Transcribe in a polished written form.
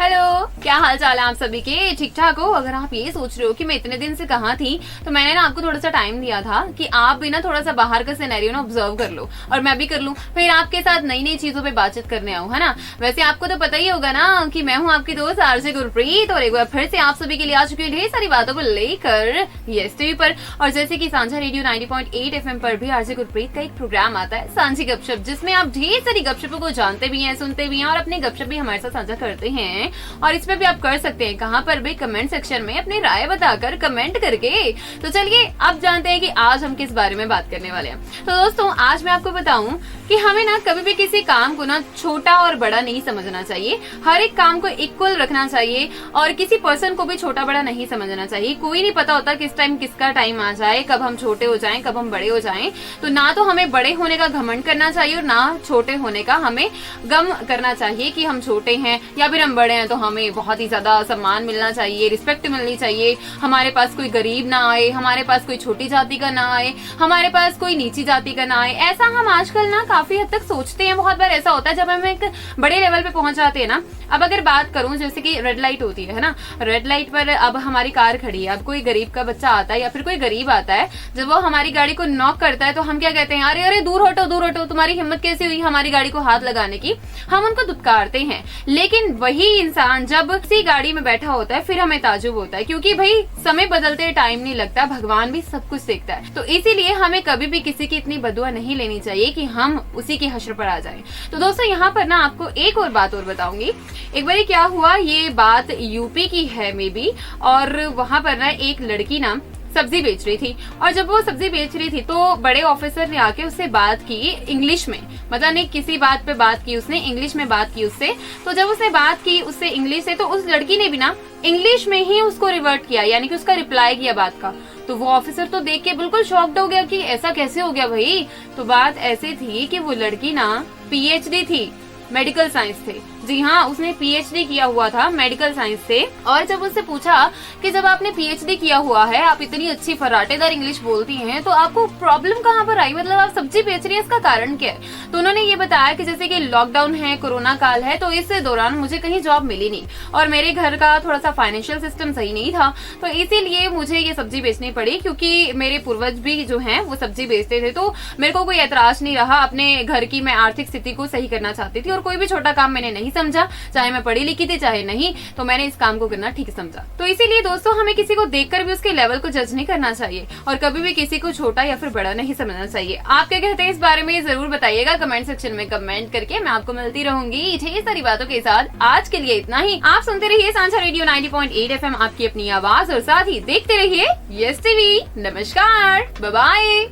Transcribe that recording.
Hello, क्या हाल चाल है आप सभी के? ठीक ठाक हो? अगर आप ये सोच रहे हो कि मैं इतने दिन से कहाँ थी, तो मैंने ना आपको थोड़ा सा टाइम दिया था कि आप भी ना थोड़ा सा बाहर का सिनेरियो ना ऑब्जर्व कर लो और मैं भी कर लूं, फिर आपके साथ नई नई चीजों पे बातचीत करने आऊं, है ना। वैसे आपको तो पता ही होगा ना कि मैं हूं आपकी दोस्त आरजे गुरप्रीत, और एक बार फिर से आप सभी के लिए आ चुकी हूँ ढेर सारी बातों को लेकर यस टीवी पर। और जैसे कि सांझा रेडियो 90.8 एफएम पर भी आरजे गुरप्रीत का एक प्रोग्राम आता है सांझी गपशप, जिसमें आप ढेर सारी गपशपों को जानते भी हैं, सुनते भी हैं और अपने गपशप भी हमारे साथ साझा करते हैं। और इसमें भी आप कर सकते हैं कहाँ पर भी, कमेंट सेक्शन में अपनी राय बताकर कमेंट करके। तो चलिए अब जानते हैं कि आज हम किस बारे में बात करने वाले हैं। तो दोस्तों, आज मैं आपको बताऊं कि हमें ना कभी भी किसी काम को ना छोटा और बड़ा नहीं समझना चाहिए। हर एक काम को इक्वल रखना चाहिए और किसी पर्सन को भी छोटा बड़ा नहीं समझना चाहिए। कोई नहीं पता होता किस टाइम किसका टाइम आ जाए, कब हम छोटे हो जाएं, कब हम बड़े हो जाएं। तो ना तो हमें बड़े होने का घमंड करना चाहिए और ना छोटे होने का हमें गम करना चाहिए कि हम छोटे हैं या फिर हम बड़े हैं तो हमें बहुत ही ज्यादा सम्मान मिलना चाहिए, रिस्पेक्ट मिलनी चाहिए। हमारे पास कोई गरीब ना आए, हमारे पास कोई छोटी जाति का ना आए, हमारे पास कोई नीची जाति का ना आए। ऐसा हम आजकल ना काफी हद तक सोचते हैं। बहुत बार ऐसा होता है जब हम एक बड़े लेवल पे पहुंच जाते हैं ना। अब अगर बात करूं, जैसे कि रेड लाइट होती है ना, रेड लाइट पर अब हमारी कार खड़ी है, अब कोई गरीब का बच्चा आता है या फिर कोई गरीब आता है, जब वो हमारी गाड़ी को नॉक करता है तो हम क्या कहते हैं, अरे अरे दूर हटो दूर हटो, तुम्हारी हिम्मत कैसे हुई हमारी गाड़ी को हाथ लगाने की। हम उनको दुत्कारते हैं। लेकिन वही इंसान जब किसी गाड़ी में बैठा होता है फिर हमें ताजुब होता है, क्योंकि भाई समय बदलते टाइम नहीं लगता, भगवान भी सब कुछ देखता है। तो इसीलिए हमें कभी भी किसी की इतनी बदुआ नहीं लेनी चाहिए कि हम उसी के हश्र पर आ जाएं। तो दोस्तों, यहाँ पर ना आपको एक और बात और बताऊंगी। एक बार क्या हुआ, ये बात यूपी की है मे बी, और वहां पर ना एक लड़की ना सब्जी बेच रही थी, और जब वो सब्जी बेच रही थी तो बड़े ऑफिसर ने आके उससे बात की इंग्लिश में, मतलब नहीं किसी बात पे बात की, उसने इंग्लिश में बात की उससे। तो जब उसने बात की उससे इंग्लिश से, तो उस लड़की ने भी ना इंग्लिश में ही उसको रिवर्ट किया, यानी कि उसका रिप्लाई किया बात का। तो वो ऑफिसर तो देख के बिल्कुल शॉक्ड हो गया कि ऐसा कैसे हो गया भाई। तो बात ऐसे थी कि वो लड़की ना पीएचडी थी, मेडिकल साइंस थे। जी हाँ, उसने पीएचडी किया हुआ था मेडिकल साइंस से। और जब उससे पूछा कि जब आपने पीएचडी किया हुआ है, आप इतनी अच्छी फर्राटेदार इंग्लिश बोलती हैं, तो आपको प्रॉब्लम कहाँ पर आई, मतलब आप सब्जी बेच रही हैं, इसका कारण क्या है। तो उन्होंने ये बताया कि जैसे कि लॉकडाउन है, कोरोना काल है, तो इस दौरान मुझे कहीं जॉब मिली नहीं और मेरे घर का थोड़ा सा फाइनेंशियल सिस्टम सही नहीं था, तो इसीलिए मुझे ये सब्जी बेचनी पड़ी, क्योंकि मेरे पूर्वज भी जो है वो सब्जी बेचते थे। तो मेरे को कोई ऐतराज नहीं रहा, अपने घर की मैं आर्थिक स्थिति को सही करना चाहती थी और कोई भी छोटा काम मैंने नहीं समझा, चाहे मैं पढ़ी लिखी थी चाहे नहीं, तो मैंने इस काम को करना ठीक समझा। तो इसीलिए दोस्तों, हमें किसी को देखकर भी उसके लेवल को जज नहीं करना चाहिए और कभी भी किसी को छोटा या फिर बड़ा नहीं समझना चाहिए। आप क्या कहते हैं इस बारे में, जरूर बताइएगा कमेंट सेक्शन में कमेंट करके। मैं आपको मिलती रहूंगी ढेर सारी बातों के साथ। आज के लिए इतना ही। आप सुनते रहिए सांझा रेडियो 90.8 एफएम, आपकी अपनी आवाज, और साथ ही देखते रहिए यस टीवी। नमस्कार, बाय बाय।